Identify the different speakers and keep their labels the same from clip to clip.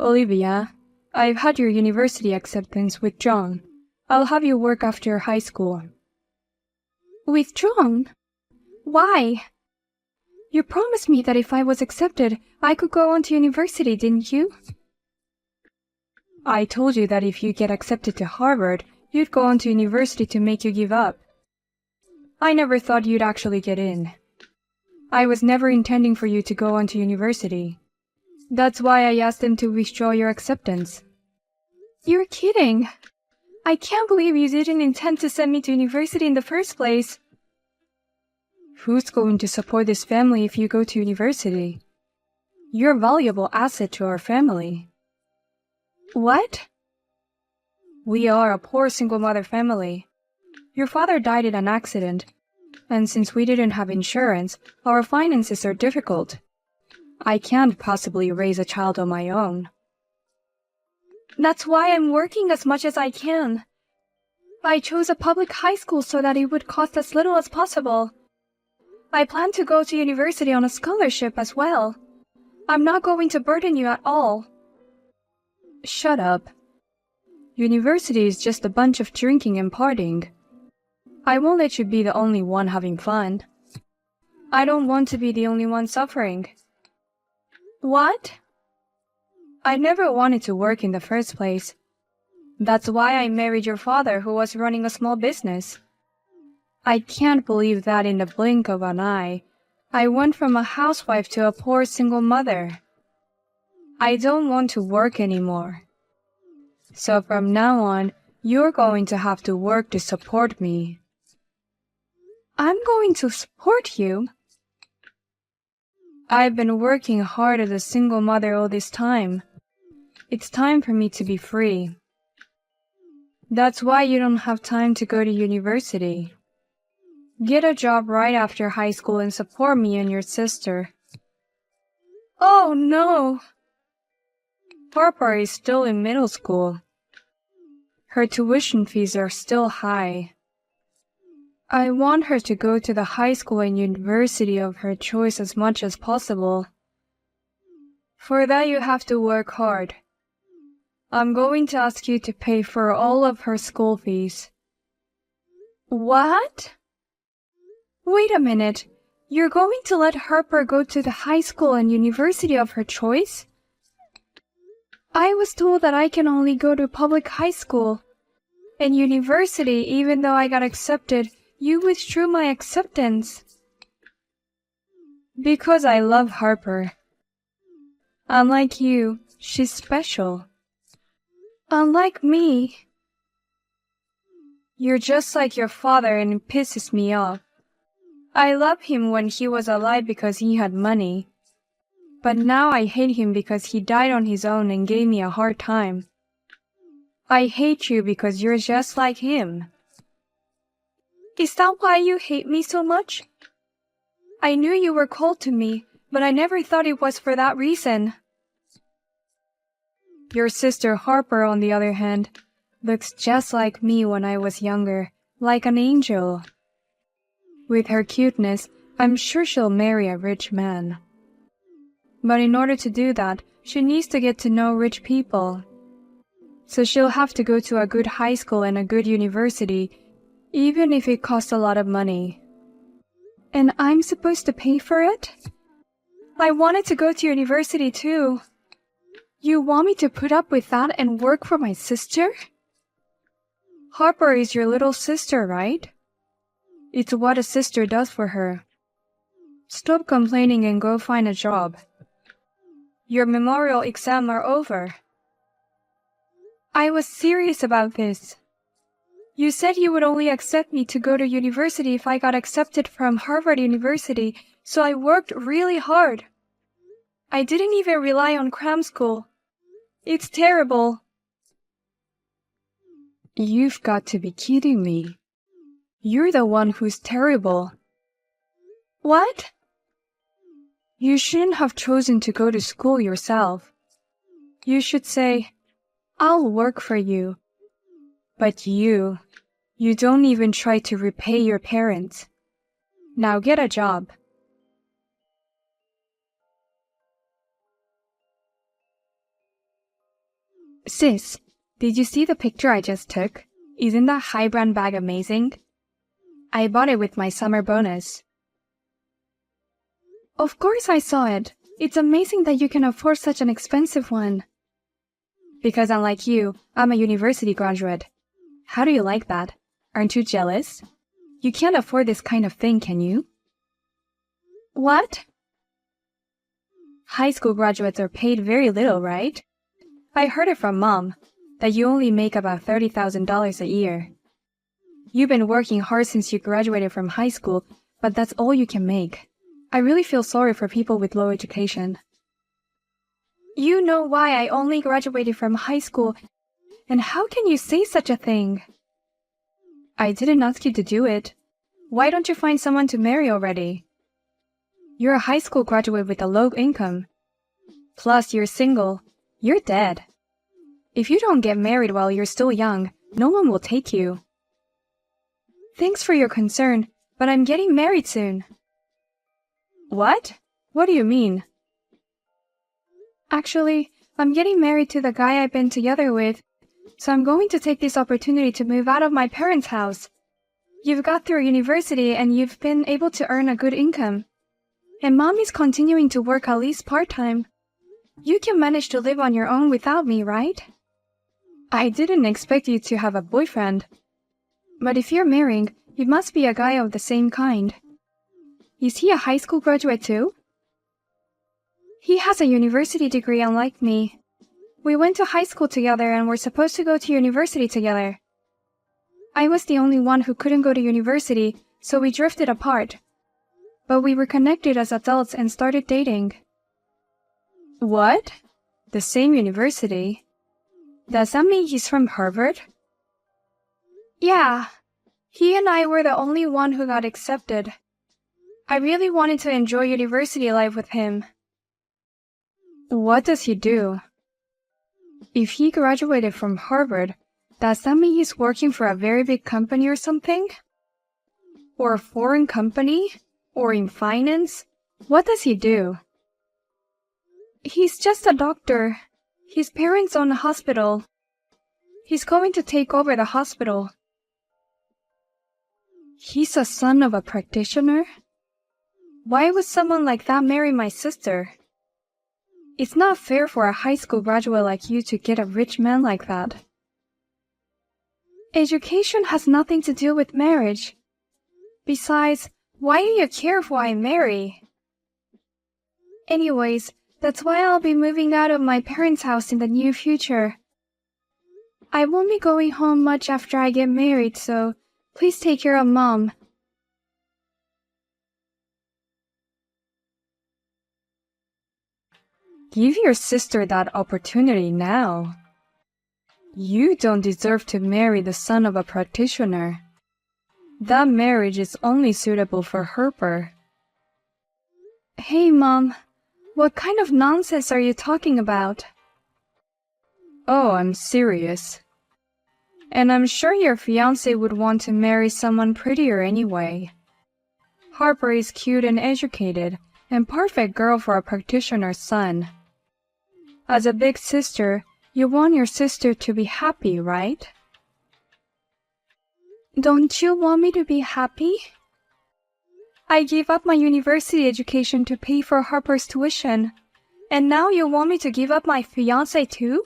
Speaker 1: Olivia, I've had your university acceptance with John. I'll have you work after high school.
Speaker 2: With John? Why? You promised me that if I was accepted, I could go on to university, didn't you?
Speaker 1: I told you that if you get accepted to Harvard, you'd go on to university to make you give up. I never thought you'd actually get in. I was never intending for you to go on to university. That's why I asked them to withdraw your acceptance.
Speaker 2: You're kidding. I can't believe you didn't intend to send me to university in the first place.
Speaker 1: Who's going to support this family if you go to university? You're a valuable asset to our family.
Speaker 2: What?
Speaker 1: We are a poor single mother family. Your father died in an accident, and since we didn't have insurance, our finances are difficult. I can't possibly raise a child on my own.
Speaker 2: That's why I'm working as much as I can. I chose a public high school so that it would cost as little as possible. I plan to go to university on a scholarship as well. I'm not going to burden you at all.
Speaker 1: Shut up. University is just a bunch of drinking and partying. I won't let you be the only one having fun. I don't want to be the only one suffering.
Speaker 2: What?
Speaker 1: I never wanted to work in the first place. That's why I married your father, who was running a small business. I can't believe that in the blink of an eye, I went from a housewife to a poor single mother. I don't want to work anymore. So from now on, you're going to have to work to support me.
Speaker 2: I'm going to support you?
Speaker 1: I've been working hard as a single mother all this time. It's time for me to be free. That's why you don't have time to go to university. Get a job right after high school and support me and your sister.
Speaker 2: Oh, no!
Speaker 1: Harper is still in middle school. Her tuition fees are still high. I want her to go to the high school and university of her choice as much as possible. For that you have to work hard. I'm going to ask you to pay for all of her school fees.
Speaker 2: What? Wait a minute. You're going to let Harper go to the high school and university of her choice? I was told that I can only go to public high school. And university, even though I got accepted, you withdrew my acceptance.
Speaker 1: Because I love Harper. Unlike you, she's special.
Speaker 2: Unlike me.
Speaker 1: You're just like your father and it pisses me off. I loved him when he was alive because he had money. But now I hate him because he died on his own and gave me a hard time. I hate you because you're just like him.
Speaker 2: Is that why you hate me so much? I knew you were cold to me, but I never thought it was for that reason.
Speaker 1: Your sister Harper, on the other hand, looks just like me when I was younger, like an angel. With her cuteness, I'm sure she'll marry a rich man. But in order to do that, she needs to get to know rich people. So she'll have to go to a good high school and a good university, even if it costs a lot of money.
Speaker 2: And I'm supposed to pay for it? I wanted to go to university too. You want me to put up with that and work for my sister?
Speaker 1: Harper is your little sister, right? It's what a sister does for her. Stop complaining and go find a job. Your memorial exams are over.
Speaker 2: I was serious about this. You said you would only accept me to go to university if I got accepted from Harvard University, so I worked really hard. I didn't even rely on cram school. It's terrible.
Speaker 1: You've got to be kidding me. You're the one who's terrible.
Speaker 2: What?
Speaker 1: You shouldn't have chosen to go to school yourself. You should say, I'll work for you. But you don't even try to repay your parents. Now get a job. Sis, did you see the picture I just took? Isn't that high-brand bag amazing? I bought it with my summer bonus.
Speaker 2: Of course I saw it. It's amazing that you can afford such an expensive one.
Speaker 1: Because unlike you, I'm a university graduate. How do you like that? Aren't you jealous? You can't afford this kind of thing, can you?
Speaker 2: What?
Speaker 1: High school graduates are paid very little, right? I heard it from Mom, that you only make about $30,000 a year. You've been working hard since you graduated from high school, but that's all you can make. I really feel sorry for people with low education.
Speaker 2: You know why I only graduated from high school, and how can you say such a thing?
Speaker 1: I didn't ask you to do it. Why don't you find someone to marry already? You're a high school graduate with a low income. Plus, you're single. You're dead. If you don't get married while you're still young, no one will take you.
Speaker 2: Thanks for your concern, but I'm getting married soon.
Speaker 1: What? What do you mean?
Speaker 2: Actually, I'm getting married to the guy I've been together with, so I'm going to take this opportunity to move out of my parents' house. You've got through university and you've been able to earn a good income. And Mom is continuing to work at least part-time. You can manage to live on your own without me, right?
Speaker 1: I didn't expect you to have a boyfriend.
Speaker 2: But if you're marrying, it must be a guy of the same kind. Is he a high school graduate too? He has a university degree unlike me. We went to high school together and were supposed to go to university together. I was the only one who couldn't go to university, so we drifted apart. But we were connected as adults and started dating.
Speaker 1: What? The same university? Does that mean he's from Harvard?
Speaker 2: Yeah. He and I were the only one who got accepted. I really wanted to enjoy university life with him.
Speaker 1: What does he do? If he graduated from Harvard, does that mean he's working for a very big company or something? Or a foreign company? Or in finance? What does he do?
Speaker 2: He's just a doctor. His parents own a hospital. He's going to take over the hospital.
Speaker 1: He's a son of a practitioner? Why would someone like that marry my sister? It's not fair for a high school graduate like you to get a rich man like that.
Speaker 2: Education has nothing to do with marriage. Besides, why do you care who I marry? Anyways, that's why I'll be moving out of my parents' house in the near future. I won't be going home much after I get married, so please take care of Mom.
Speaker 1: Give your sister that opportunity now. You don't deserve to marry the son of a practitioner. That marriage is only suitable for Harper.
Speaker 2: Hey, Mom. What kind of nonsense are you talking about?
Speaker 1: Oh, I'm serious. And I'm sure your fiancé would want to marry someone prettier anyway. Harper is cute and educated, and perfect girl for a practitioner's son. As a big sister, you want your sister to be happy, right?
Speaker 2: Don't you want me to be happy? I gave up my university education to pay for Harper's tuition, and now you want me to give up my fiancé too?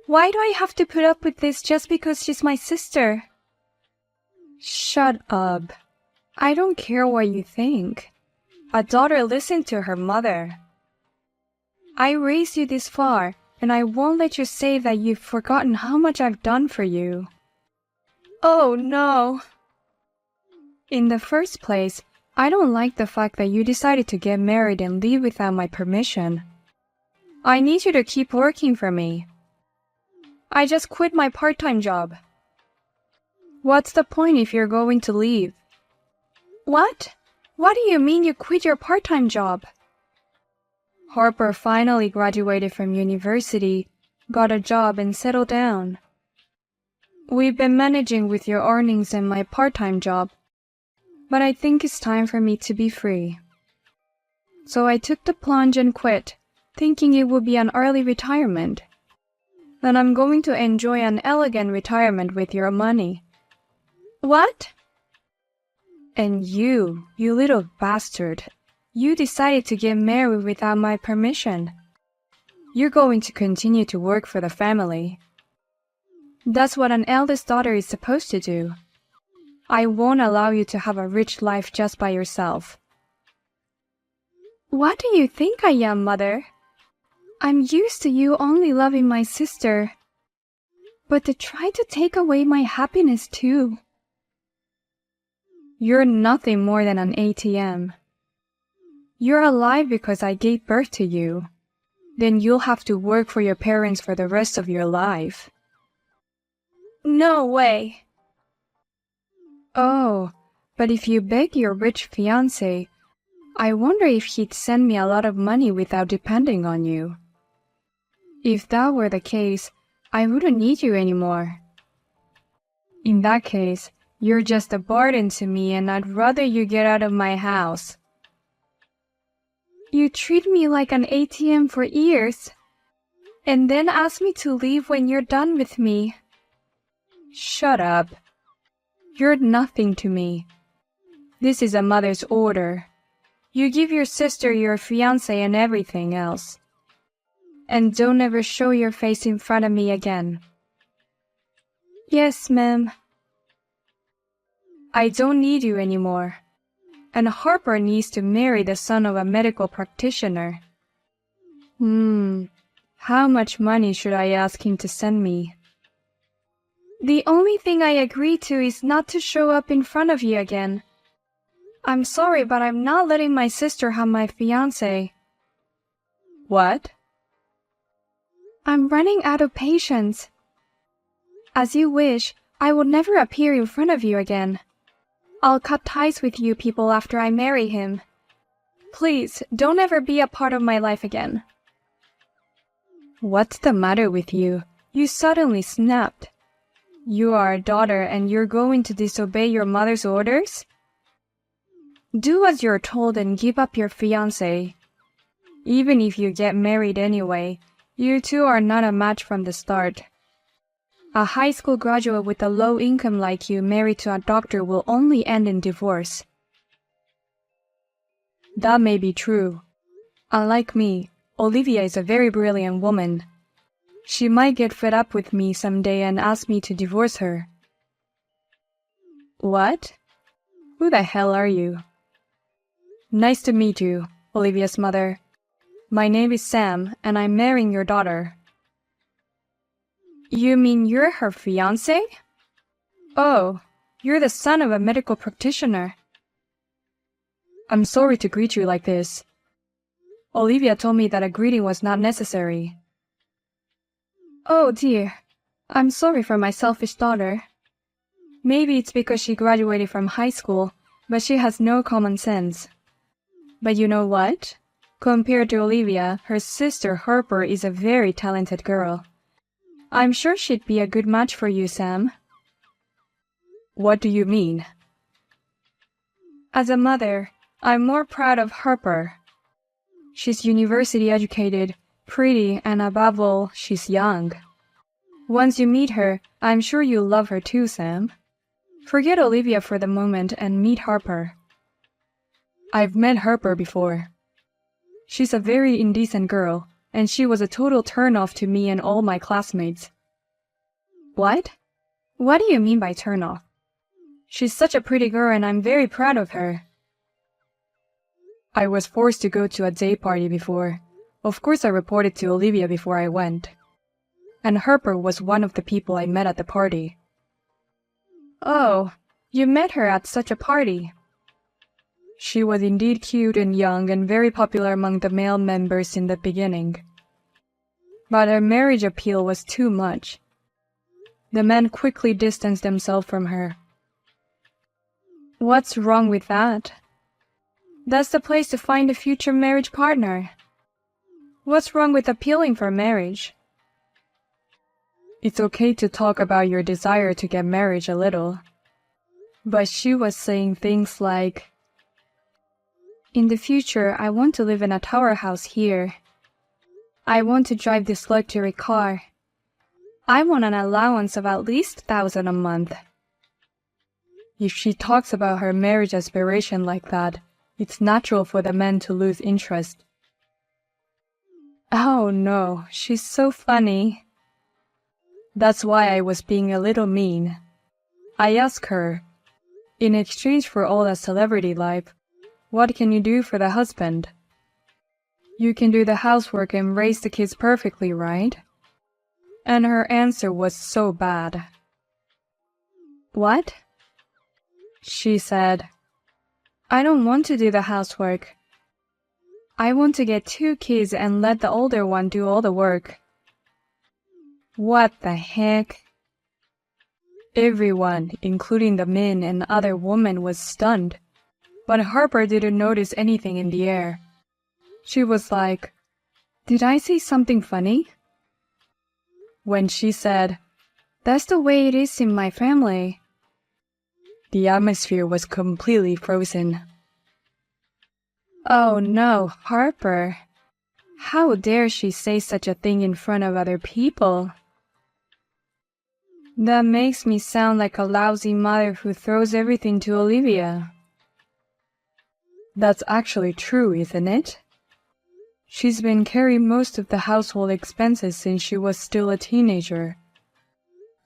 Speaker 2: Why do I have to put up with this just because she's my sister?
Speaker 1: Shut up. I don't care what you think. A daughter listens to her mother. I raised you this far, and I won't let you say that you've forgotten how much I've done for you.
Speaker 2: Oh, no.
Speaker 1: In the first place, I don't like the fact that you decided to get married and leave without my permission. I need you to keep working for me. I just quit my part-time job. What's the point if you're going to leave?
Speaker 2: What? What do you mean you quit your part-time job?
Speaker 1: Harper finally graduated from university, got a job and settled down. We've been managing with your earnings and my part-time job, but I think it's time for me to be free. So I took the plunge and quit, thinking it would be an early retirement. Then I'm going to enjoy an elegant retirement with your money.
Speaker 2: What?
Speaker 1: And you little bastard, you decided to get married without my permission. You're going to continue to work for the family. That's what an eldest daughter is supposed to do. I won't allow you to have a rich life just by yourself.
Speaker 2: What do you think I am, Mother? I'm used to you only loving my sister. But to try to take away my happiness too.
Speaker 1: You're nothing more than an ATM. You're alive because I gave birth to you. Then you'll have to work for your parents for the rest of your life.
Speaker 2: No way.
Speaker 1: Oh, but if you beg your rich fiancé, I wonder if he'd send me a lot of money without depending on you. If that were the case, I wouldn't need you anymore. In that case, you're just a burden to me and I'd rather you get out of my house.
Speaker 2: You treat me like an ATM for years, and then ask me to leave when you're done with me.
Speaker 1: Shut up. You're nothing to me. This is a mother's order. You give your sister your fiancé and everything else. And don't ever show your face in front of me again.
Speaker 2: Yes, ma'am.
Speaker 1: I don't need you anymore. And Harper needs to marry the son of a medical practitioner. How much money should I ask him to send me?
Speaker 2: The only thing I agree to is not to show up in front of you again. I'm sorry, but I'm not letting my sister have my fiancé.
Speaker 1: What?
Speaker 2: I'm running out of patience. As you wish, I will never appear in front of you again. I'll cut ties with you people after I marry him. Please, don't ever be a part of my life again.
Speaker 1: What's the matter with you? You suddenly snapped. You are a daughter and you're going to disobey your mother's orders? Do as you're told and give up your fiancé. Even if you get married anyway, you two are not a match from the start. A high school graduate with a low income like you married to a doctor will only end in divorce. That may be true. Unlike me, Olivia is a very brilliant woman. She might get fed up with me someday and ask me to divorce her. What? Who the hell are you? Nice to meet you, Olivia's mother. My name is Sam, and I'm marrying your daughter. You mean you're her fiancé? Oh, you're the son of a medical practitioner. I'm sorry to greet you like this. Olivia told me that a greeting was not necessary.
Speaker 2: Oh dear, I'm sorry for my selfish daughter.
Speaker 1: Maybe it's because she graduated from high school, but she has no common sense. But you know what? Compared to Olivia, her sister Harper is a very talented girl. I'm sure she'd be a good match for you, Sam. What do you mean? As a mother, I'm more proud of Harper. She's university educated, pretty, and above all, she's young. Once you meet her, I'm sure you'll love her too, Sam. Forget Olivia for the moment and meet Harper. I've met Harper before. She's a very indecent girl, and she was a total turn-off to me and all my classmates. What? What do you mean by turn-off? She's such a pretty girl and I'm very proud of her. I was forced to go to a day party before. Of course I reported to Olivia before I went. And Harper was one of the people I met at the party. Oh, you met her at such a party. She was indeed cute and young and very popular among the male members in the beginning. But her marriage appeal was too much. The men quickly distanced themselves from her. What's wrong with that? That's the place to find a future marriage partner. What's wrong with appealing for marriage? It's okay to talk about your desire to get married a little. But she was saying things like, in the future, I want to live in a tower house here. I want to drive this luxury car. I want an allowance of at least 1,000 a month. If she talks about her marriage aspiration like that, it's natural for the men to lose interest. Oh no, she's so funny. That's why I was being a little mean. I asked her, in exchange for all that celebrity life, what can you do for the husband? You can do the housework and raise the kids perfectly, right? And her answer was so bad. What? She said, I don't want to do the housework. I want to get 2 kids and let the older one do all the work. What the heck? Everyone, including the men and other women, was stunned, but Harper didn't notice anything in the air. She was like, did I say something funny? When she said, that's the way it is in my family, the atmosphere was completely frozen. Oh no, Harper. How dare she say such a thing in front of other people? That makes me sound like a lousy mother who throws everything to Olivia. That's actually true, isn't it? She's been carrying most of the household expenses since she was still a teenager.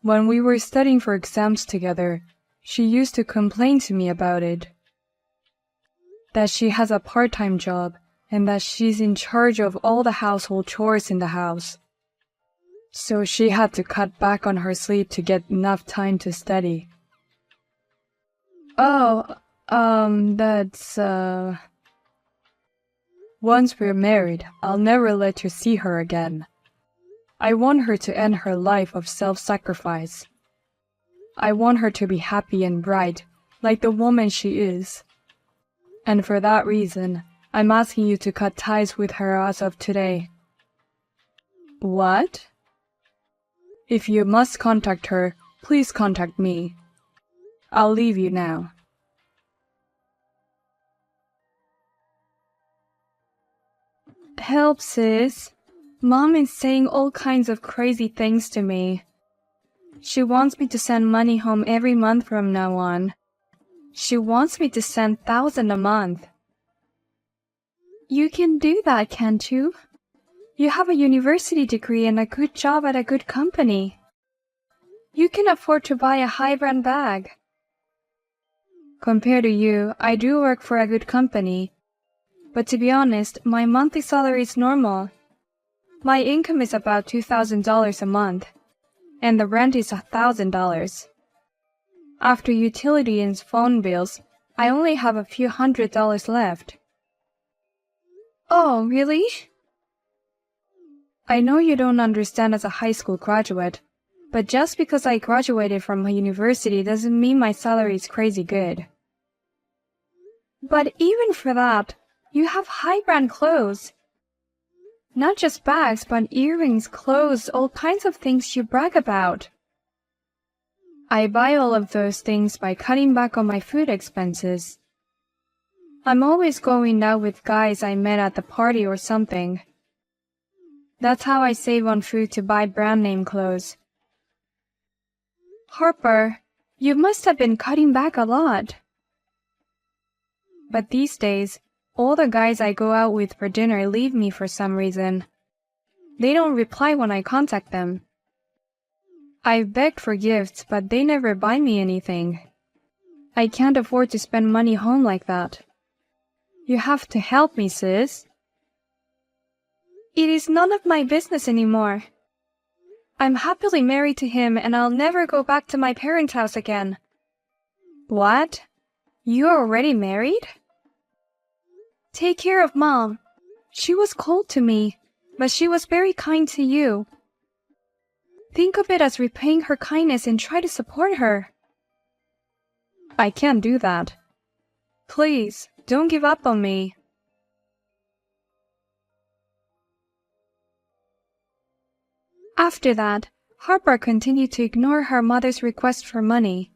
Speaker 1: When we were studying for exams together, she used to complain to me about it. That she has a part-time job and that she's in charge of all the household chores in the house. So she had to cut back on her sleep to get enough time to study. Oh, that's, Once we're married, I'll never let you see her again. I want her to end her life of self-sacrifice. I want her to be happy and bright, like the woman she is. And for that reason, I'm asking you to cut ties with her as of today. What? If you must contact her, please contact me. I'll leave you now. Help, sis. Mom is saying all kinds of crazy things to me. She wants me to send money home every month from now on. She wants me to send 1,000 a month. You can do that, can't you? You have a university degree and a good job at a good company. You can afford to buy a high-brand bag. Compared to you, I do work for a good company. But to be honest, my monthly salary is normal. My income is about $2,000 a month, and the rent is $1,000. After utility and phone bills, I only have a few $100s left. Oh, really? I know you don't understand as a high school graduate, but just because I graduated from a university doesn't mean my salary is crazy good. But even for that, you have high-brand clothes. Not just bags, but earrings, clothes, all kinds of things you brag about. I buy all of those things by cutting back on my food expenses. I'm always going out with guys I met at the party or something. That's how I save on food to buy brand name clothes. Harper, you must have been cutting back a lot. But these days, all the guys I go out with for dinner leave me for some reason. They don't reply when I contact them. I've begged for gifts, but they never buy me anything. I can't afford to spend money home like that. You have to help me, sis. It is none of my business anymore. I'm happily married to him and I'll never go back to my parents' house again. What? You're already married? Take care of Mom. She was cold to me, but she was very kind to you. Think of it as repaying her kindness and try to support her. I can't do that. Please, don't give up on me. After that, Harper continued to ignore her mother's request for money.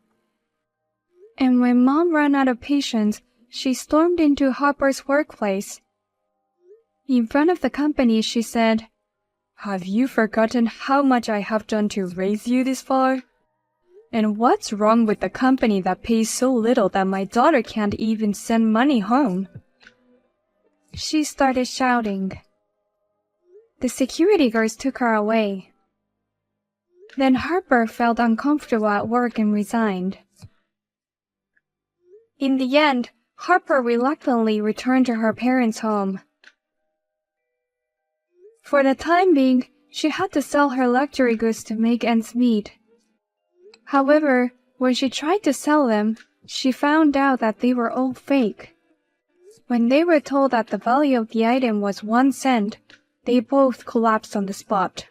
Speaker 1: And when Mom ran out of patience, she stormed into Harper's workplace. In front of the company, she said, Have you forgotten how much I have done to raise you this far? And what's wrong with the company that pays so little that my daughter can't even send money home?
Speaker 2: She started shouting. The security guards took her away. Then Harper felt uncomfortable at work and resigned. In the end, Harper reluctantly returned to her parents' home. For the time being, she had to sell her luxury goods to make ends meet. However, when she tried to sell them, she found out that they were all fake. When they were told that the value of the item was 1 cent, they both collapsed on the spot.